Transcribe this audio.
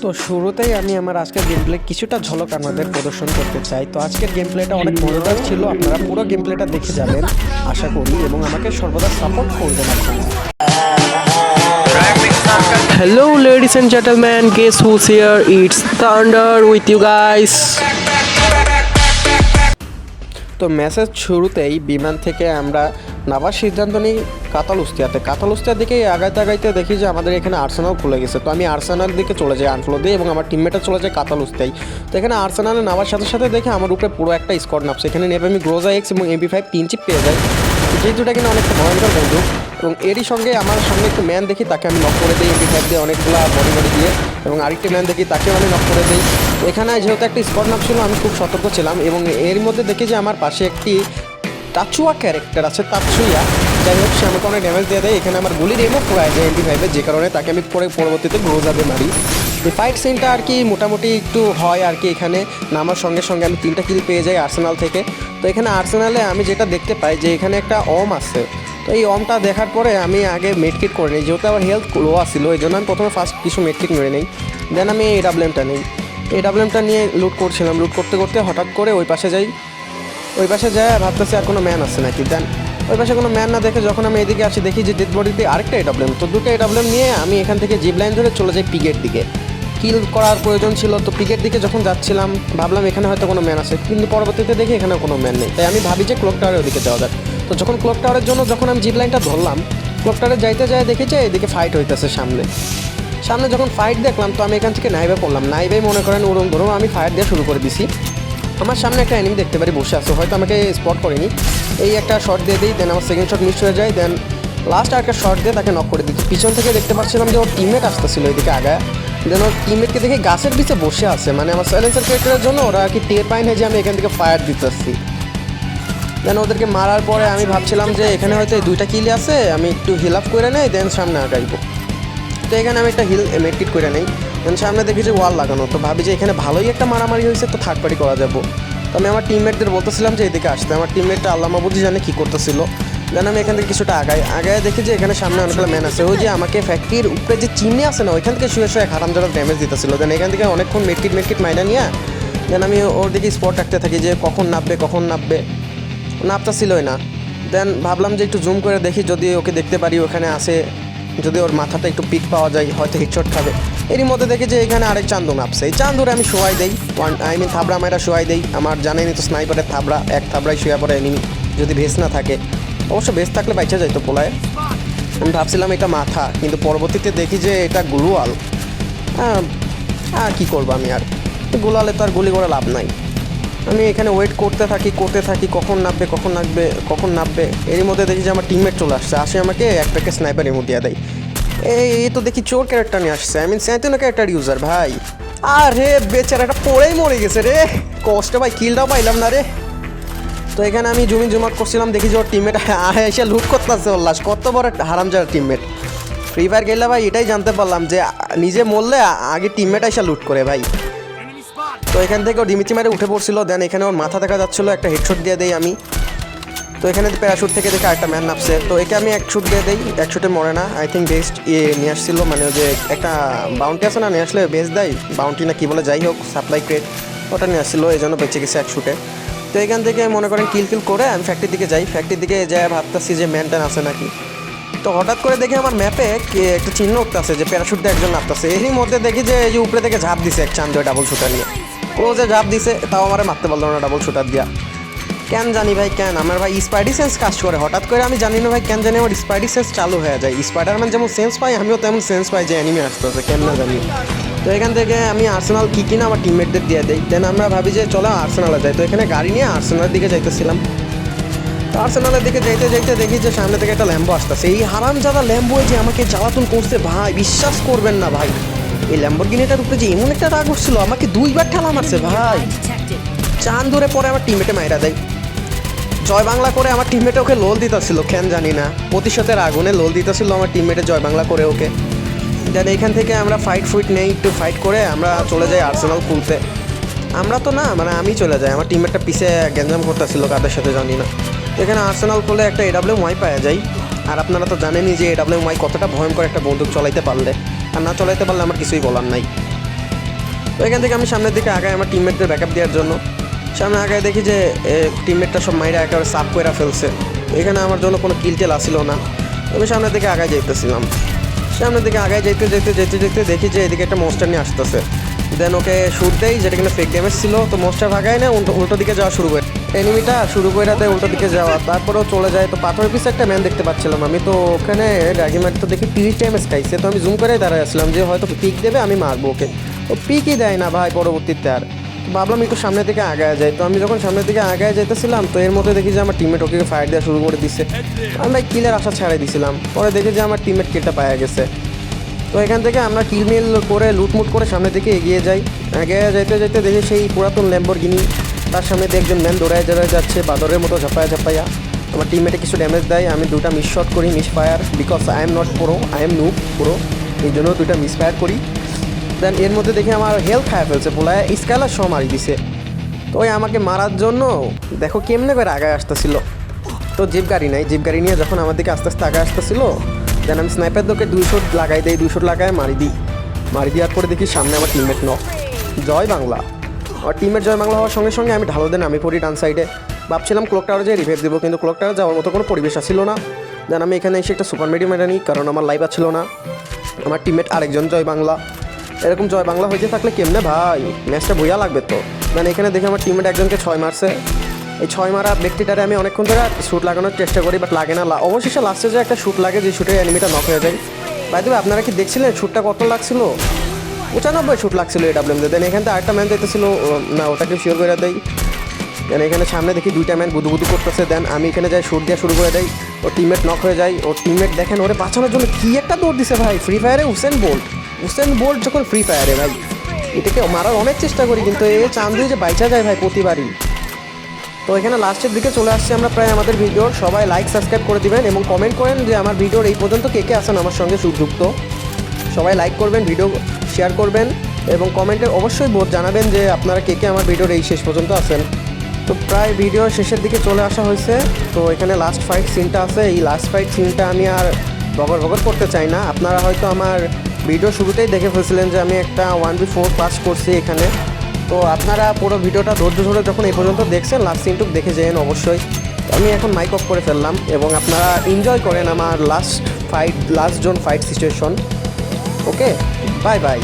তো শুরুতেই আমি আমার আজকের গেম প্লে কিছুটা ঝলক আপনাদের প্রদর্শন করতে চাই। তো আজকের গেম প্লেটা অনেক মজাদার ছিল, আপনারা পুরো গেম প্লেটা দেখে যাবেন আশা করি, এবং আমাকে সর্বদা সাপোর্ট করবেন আপনারা। Hello, ladies and gentlemen. Guess who's here? It's Thunder with you guys. তো ম্যাচের শুরুতেই বিমান থেকে আমরা নামার সিদ্ধান্ত নিই কাতালুস্তিয়ার দিকে আগাইতে আগাইতে দেখি যে আমাদের এখানে আর্সেনাল খুলে গেছে। তো আমি আর্সেনাল দিকে চলে যাই আনফ্লো দিয়ে, এবং আমার টিমমেটও চলে যায় কাতালুস্তিয়ায়। তো এখানে আর্সেনালে নামার সাথে সাথে দেখে আমার উপরে পুরো একটা স্কোয়াড নামছে। এখানে নেবে আমি গ্রোজা এক্স এবং MP5 3 চিপ পেয়ে যাই, যে দুটা কিনা অনেকটা ভয়ঙ্কর বন্ধু। এবং এরই সঙ্গে আমার সামনে একটু ম্যান দেখি, তাকে আমি নক করে দিই MP5 দিয়ে অনেকগুলো বডি দিয়ে, এবং আরেকটি ম্যান দেখি, তাকেও আমি নক করে দিই। এখানে যেহেতু একটা স্কোয়াড নাম ছিল, আমি খুব সতর্ক ছিলাম, এবং এর মধ্যে দেখি যে আমার পাশে একটি তাচুয়া ক্যারেক্টার আছে, তাচুয়া। যাই হোক, সে আমাকে অনেক ড্যামেজ দিয়ে দেয়। এখানে আমার গুলির এমও পুরায় যায় MP5, যে কারণে তাকে আমি পরবর্তীতে গ্রোজাবে মারি। এই ফাইট সিনটা আর কি মোটামুটি একটু হয় আর কি। এখানে নামার সঙ্গে সঙ্গে আমি 3টা কিল পেয়ে যাই আর্সেনাল থেকে। তো এখানে আর্সেনালে আমি যেটা দেখতে পাই যে এখানে একটা অম আছে। তো এই অমটা দেখার পরে আমি আগে মেডকিট করে নিই, যেহেতু আমার হেলথ লো আসছিল, এই জন্য আমি প্রথমে ফার্স্ট কিছু মেডকিট মেরে নিই। দেন আমি AWMটা নিই। AWMটা নিয়ে লুট করছিলাম, লুট করতে করতে হঠাৎ করে ওই পাশে যাই ভাবতেছি আর কোনো ম্যান আছে নাকি। দেন ওই পাশে কোনো ম্যান না দেখে যখন আমি এদিকে আসি, দেখি যে ডেড বডিতে আরেকটা AWM। তো দুটো AWM নিয়ে আমি এখান থেকে জিপ লাইন ধরে চলে যাই পিকের দিকে। কিল করার প্রয়োজন ছিল, তো পিকের দিকে যখন যাচ্ছিলাম ভাবলাম এখানে হয়তো কোনো ম্যান আছে, কিন্তু পরবর্তীতে দেখি এখানে কোনো ম্যান নেই। তাই আমি ভাবি যে ক্লক টাওয়ারের ওদিকে যাওয়া যাক। তো যখন ক্লক টাওয়ারের জন্য যখন আমি জিপ লাইনটা ধরলাম, ক্লক টাওয়ারে যাইতে দেখি যে এদিকে ফাইট হইতেছে সামনে যখন ফাইট দেখলাম, তো আমি এখান থেকে নাইভে পড়লাম। নাইভেই মনে করেন ওরম ধরুন আমি ফায়ার দিয়ে শুরু করে দিছি। আমার সামনে একটা এনিমি দেখতে পারি বসে আছে, হয়তো আমাকে স্পট করেনি। এই একটা শট দিয়ে দিই, দেন আমার সেকেন্ড শট মিস হয়ে যায়। দেন লাস্ট আর একটা শট দিয়ে তাকে নক করে দিই। পিছন থেকে দেখতে পাচ্ছিলাম যে ওর টিমমেট আসতেছিল এদিকে আগায়। দেন ওর টিমমেটকে দেখে গাছের নিচে বসে আছে, মানে আমার সাইলেন্সার ক্যারেক্টারের জন্য ওরা আর কি টের পায় না যে আমি এখান থেকে ফায়ার দিতেছি। দেন ওদেরকে মারার পরে আমি ভাবছিলাম যে এখানে হয়তো এই 2টা কিল আছে, আমি একটু হিল আপ করে নেই, দেন সামনে আগাইবো। তো এখানে আমি একটা হিল মেডকিট করে নেই। দেন সামনে দেখি যে ওয়াল লাগানো, তো ভাবি যে এখানে ভালোই একটা মারামারি হয়েছে, তো থার্ড পার্টি করা যাবো। তো আমি আমার টিমমেটদের বলতেছিলাম যে এদিকে আসতে। আমার টিমমেটটা আল্লাহ মাবুদি জানে কী করতেছিল। দেন আমি এখান থেকে কিছুটা আগায় দেখি যে এখানে সামনে অনেকগুলো ম্যান আছে। ওই যে আমাকে ফ্যাক্টরির উপরে যে চিমনি আছে না, ওইখান থেকে শুয়ে হারামজাদা ড্যামেজ দিতেছিল। দেন এখান থেকে অনেকক্ষণ মেডকিট মাইনা নিয়ে দেন আমি ওর দিকে স্পট রাখতে থাকি যে কখন নামবে, নামতেছিলই না। দেন ভাবলাম যে একটু জুম করে দেখি, যদি ওকে দেখতে পারি ওখানে আসে, যদি ওর মাথাটা একটু পিক পাওয়া যায় হয়তো হিটশট খাবে। এরই মধ্যে দেখি যে এখানে আরেক চান্দু নামছে। এই চান্দুরে আমি শোয়াই দেই, থাবড়া মায়েরা শোয়াই দেই। আমার জানেনি তো স্নাইপারের থাবড়া, এক থাবড়ায় শুয়ে পড়ে এনিমি, যদি ভেস না থাকে। অবশ্য ভেস থাকলে বাইচা যাইতো পোলায়। আমি ভাবছিলাম এটা মাথা, কিন্তু পরবর্তীতে দেখি যে এটা গুলওয়াল। কী করবো আমি, আর গুলওয়ালে তো আর গুলি করে লাভ নাই। আমি এখানে ওয়েট করতে থাকি কখন নামবে। এরই মধ্যে দেখি যে আমার টিমমেট চলে আসে আমাকে এক প্যাকেট স্নাইপার ইমো দিয়ে দেয়। এই তো দেখি চোর ক্যারেক্টার নিয়ে আসছে, স্যান্টিনো ক্যারেক্টার ইউজার ভাই। আরে বেচারাটা পড়েই মরে গেছে রে, কষ্ট ভাই, কিলটাও পাইলাম না রে। তো এখানে আমি জুম আউট করছিলাম, দেখি যে ওর টিমমেট এসে লুট করতেছে ওর লাশ। কত বড় হারামজাদার টিমমেট। ফ্রি ফায়ার গেলে ভাই এটাই জানতে পারলাম যে নিজে মরলে আগে টিমমেট এসে লুট করে ভাই। তো এখান থেকে ও ডিমিচি মারে উঠে পড়ছিল। দেন এখানে ওর মাথা দেখা যাচ্ছিলো, একটা হেডশট দিয়ে দেই আমি। তো এখানে প্যারাশুট থেকে দেখে আরেকটা ম্যান নামছে, তো একে আমি এক শুট দিয়ে দেই, এক শুটে মরে না। আই থিঙ্ক বেস্ট নিয়ে আসছিল, মানে যে একটা বাউন্টি আছে না, নিয়ে আসলে বেস্ট দেয় বাউন্টি না কি বলে, যাই হোক সাপ্লাই ক্রেট, ওটা নিয়ে আসছিলো, এই জন্য বেঁচে গেছে এক শুটে। তো এখান থেকে মনে করেন কিল করে আমি ফ্যাক্টরির দিকে যাই। ফ্যাক্টরির দিকে যাই ভাবতেছি যে ম্যানটান আছে নাকি। তো হঠাৎ করে দেখি আমার ম্যাপে একটা চিহ্ন উঠতেছে যে প্যারাশুট দিয়ে একজন নামতেছে। এরই মধ্যে দেখি যে এই যে উপরে থেকে ঝাঁপ দিছে এক চান্দুয়ে ডাবল শুটার নিয়ে। ক্লোজে ঝাঁপ দিছে, তাও আমার মারতে পারলো না ডাবল শুটার দিয়া। কেন জানি ভাই, কেন আমার ভাই স্পাইডি সেন্স কাজ করে হঠাৎ করে, আমি জানি না ভাই কেন জানি আমার স্পাইডি সেন্স চালু হয়ে যায়। স্পাইডারম্যান যেমন সেন্স পাই, আমিও তেমন সেন্স পাই যে অ্যানিমে আসতেছে, কেন না জানি। তো এখান থেকে আমি আর্সেনাল কিনা আমার টিমমেটদের দিয়ে দেই। দেন আমরা ভাবি যে চলো আর্সেনালে যাই। তো এখানে গাড়ি নিয়ে আর্সেনালের দিকে যাইতেছিলাম। তো আর্সেনালের দিকে যাইতে দেখি যে সামনে থেকে একটা ল্যাম্বো আসতেছে। এই হারামজাদা ল্যাম্বো যে আমাকে জ্বালাতন করছে ভাই, বিশ্বাস করবেন না ভাই। এই ল্যাম্বরগিনিটার উপরে যে এমন একটা রাগ হচ্ছিল, আমাকে 2বার ঠেলা মারছে ভাই। চান ধরে পরে আমার টিমমেটে মাইরা দেয়। জয় বাংলা করে আমার টিমমেটে ওকে লোল দিতেছিল, কেন জানি না, প্রতিশোধের আগুনে লোল দিতেছিল আমার টিমমেটে জয় বাংলা করে ওকে। দেন এইখান থেকে আমরা ফুইট নেই, একটু ফাইট করে আমরা চলে যাই আর্সেনাল খুলতে। আমরা তো না, মানে আমি চলে যাই, আমার টিমমেটটা পিছে গ্যাঞ্জাম করতেছিল কাদের সাথে জানি না। এখানে আর্সেনাল খুলে একটা AWM পাওয়া যায়। আর আপনারা তো জানেনই যে AWM কতটা ভয়ঙ্কর একটা বন্দুক চলাইতে পারলে, আর না চলাইতে পারলে আমার কিছুই বলার নাই। তো এখান থেকে আমি সামনের দিকে আগাই আমার টিমমেটদের ব্যাকআপ দেওয়ার জন্য। সামনে আগায় দেখি যে টিমমেটটা সব মাইরা একেবারে সাফ করে ফেলছে। এখানে আমার জন্য কোনো কিল টেল আসছিল না। আমি সামনের দিকে আগায় যাইতেছিলাম। সামনের দিকে আগায় যেতে দেখি যে এদিকে একটা মনস্টার নিয়ে আসতেছে। দেন ওকে শুট দেই, যেটা কিনা ফেক ড্যামেজ ছিল। তো মনস্টার ভাগায় না, উল্টো দিকে যাওয়া শুরু করে, এনিমিটা শুরু করে দেয় উল্টো দিকে যাওয়া। তারপরেও চলে যায়। তো পাথরের পিছে একটা ম্যান দেখতে পাচ্ছিলাম আমি। তো ওখানে রাগিমার তো দেখি 30 ড্যামেজ খাইছে। তো আমি জুম করে দাঁড়ায় আসলাম যে হয়তো পিক দেবে, আমি মারবো ওকে। তো পিকই দেয় না ভাই পরবর্তীতে। আর ভাবলাম একটু সামনের দিকে আগায় যায়। তো আমি যখন সামনের দিকে আগায় যাইতেছিলাম, তো এর মধ্যে দেখি যে আমার টিমমেট ওকে ফায়ার দেওয়া শুরু করে দিচ্ছে। আমরা কিলের আশা ছাড়াই দিছিলাম। পরে দেখি যে আমার টিমমেট কিলটা পাওয়া গেছে। তো এখান থেকে আমরা কিলমিল করে লুটমুট করে সামনের দিকে এগিয়ে যাই। যাইতে দেখি সেই পুরাতন ল্যাম্বরগিনি, তার সামনে দিয়ে একজন ম্যান দৌড়ায় যাচ্ছে বাদরের মতো ঝাপায়া। আমার টিমমেটে কিছু ড্যামেজ দেয়। আমি দুটা মিস শট করি, miss fire, because I am not pro, I am noob pro, এই জন্য দুটা মিস ফায়ার করি। দেন এর মধ্যে দেখি আমার হেলথ খায় ফেলছে, পোলায় স্কালার সহ মারি দিছে। তো ওই আমাকে মারার জন্য দেখো কেমনে করে আগায় আসতেছিল। তো জিপ গাড়ি নাই, জিপ গাড়ি নিয়ে যখন আমার দিকে আস্তে আস্তে আগায় আসতেছিল, দেন আমি স্নাইপার দোকে 2 শট লাগাই দিই, 2 শট লাগায় মারি দেওয়ার পরে দেখি সামনে আমার টিমমেট নক। জয় বাংলা। আমার টিমমেট জয় বাংলা হওয়ার সঙ্গে সঙ্গে আমি ঢালো দেন আমি পড়ি ডান সাইডে। ভাবছিলাম ক্লক টাওয়ারে যেয়ে রিভাইভ দেবো, কিন্তু ক্লক টাওয়ারে যাওয়ার মতো কোনো পরিবেশ ছিল না। দেন আমি এখানে এসে একটা সুপার মেডি মেরে নিই, কারণ আমার লাইভ ছিল না। আমার টিমমেট আরেকজন জয় বাংলা। এরকম জয় বাংলা হইতে থাকলে কেমনে ভাই, ম্যাচটা ভুয়া লাগবে তো। দেন এখানে দেখি আমার টিমমেট একজনকে 6 মারছে। এই 6 মারা ব্যক্তিটারে আমি অনেকক্ষণ ধরে শ্যুট লাগানোর চেষ্টা করি, বাট লাগে না। অবশেষে লাস্টে যে একটা শ্যুট লাগে, যে শ্যুটে এনিমিটা নক হয়ে যায়। বাই দ্য ওয়ে, আপনারা কি দেখছিলেন শ্যুটটা কত লাগছিল? 95 শ্যুট লাগছিল AWM দিয়ে। দেন এখান থেকে আরেকটা ম্যান দিতেছিল না, ওটাকে শিওর করে দেয়। দেন এখানে সামনে দেখি 2টা ম্যান গুদু করতেছে। দেন আমি এখানে যাই, শ্যুট দিয়ে শুরু করে দেয়। ওর টিমমেট নক হয়ে যায়। ওর টিমমেট দেখেন ওরে বাঁচানোর জন্য কি একটা দৌড় দিছে ভাই। ফ্রি ফায়ারে উসেন বোল্ট যখন ফ্রি ফায়ারে ভাই, এটাকে মারার অনেক চেষ্টা করি, কিন্তু এ চান্দুই যে বাইচা যায় ভাই প্রতিবারই। তো এখানে লাস্টের দিকে চলে আসছি আমরা প্রায় আমাদের ভিডিওর। সবাই লাইক সাবস্ক্রাইব করে দিবেন এবং কমেন্ট করেন যে আমার ভিডিওর এই পর্যন্ত কে আছেন আমার সঙ্গে যুক্ত। সবাই লাইক করবেন, ভিডিও শেয়ার করবেন এবং কমেন্টে অবশ্যই জানাবেন যে আপনারা কে আমার ভিডিওর এই শেষ পর্যন্ত আছেন। তো প্রায় ভিডিওর শেষের দিকে চলে আসা হয়েছে। তো এখানে লাস্ট ফাইট সিনটা আছে। এই লাস্ট ফাইট সিনটা আমি আর বগর করতে চাই না। আপনারা হয়তো আমার ভিডিও শুরুতেই দেখে ফেলছিলেন যে আমি একটা 1v4 পাস করছি এখানে। তো আপনারা পুরো ভিডিওটা ধৈর্য ধরে যখন এই পর্যন্ত দেখছেন, লাস্ট সিনটুক দেখে যেন অবশ্যই। আমি এখন মাইক অফ করে ফেললাম এবং আপনারা এনজয় করেন আমার লাস্ট জোন ফাইট সিচুয়েশন। ওকে, বাই বাই।